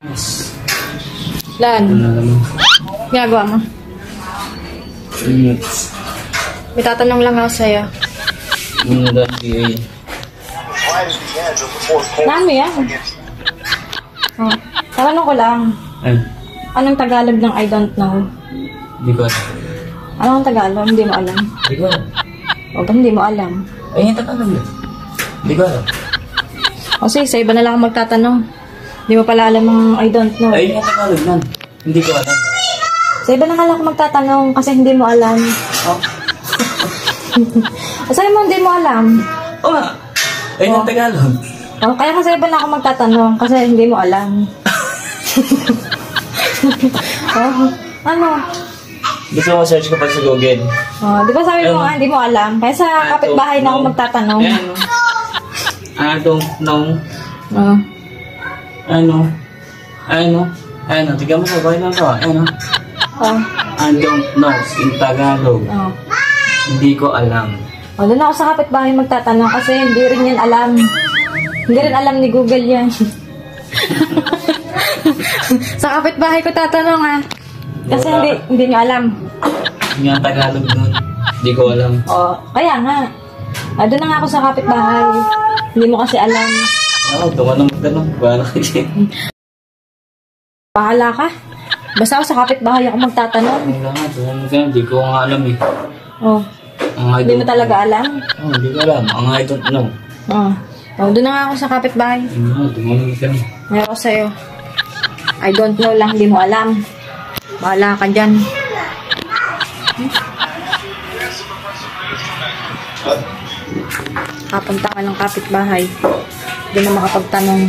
Yes. Lan, ginagawa mo? May tatanong lang ako sa'yo. Dami yan. Oh, tatanong ko lang. Ay, Anong Tagalog ng I don't know? hindi ko alam. Anong Tagalog? Hindi mo alam. Hindi ko alam. O, ba't hindi mo alam? Ay, hindi Tagalog yun. Hindi ko alam. O sige, sa iba na lang ako magtatanong. Hindi mo pala alam ang I don't know. Ay, hindi Tagalog nun. Hindi ko alam. Sa iba na lang ako magtatanong kasi hindi mo alam. Oh. Sa'yo mo hindi mo alam. Oo nga. Ay, hindi Tagalog. O, kaya kasi iba na ako magtatanong kasi hindi mo alam. Oh, ano? Gusto mo search ko pa sa Google. Oh, di ba sabi mo nga, hindi mo alam? Kaya sa kapitbahay na ako magtatanong. Ayan, no? I don't know. Oh. Ano? Ano? Tignan mo ko. Bakit lang ito? Ano? Oh. I don't know. In Tagalog. Oh. Hindi ko alam. O, doon ako sa kapitbahay magtatanong kasi hindi rin yan alam. Hindi rin alam ni Google yan. Sa kapitbahay ko tatanong ha. Kasi hindi nyo alam. Hindi nga Tagalog nun. Hindi ko alam. O, kaya nga. Doon na nga ako sa kapitbahay. Hindi mo kasi alam. Oo, doon ka na magtanong. Bahala ka dyan. Bahala ka. Basta ako sa kapitbahay ako magtatanong. Hindi ko nga alam eh. Oh. Hindi mo talaga alam? Oo, hindi ko alam. Ang I don't know. Oh. Oh, doon na nga ako sa kapitbahay. Oo, doon ka na magtanong. Ngayon ko sa'yo. I don't know lang, hindi mo alam. Bahala ka dyan. Kapunta ka ng kapitbahay. Hindi na makapagtanong.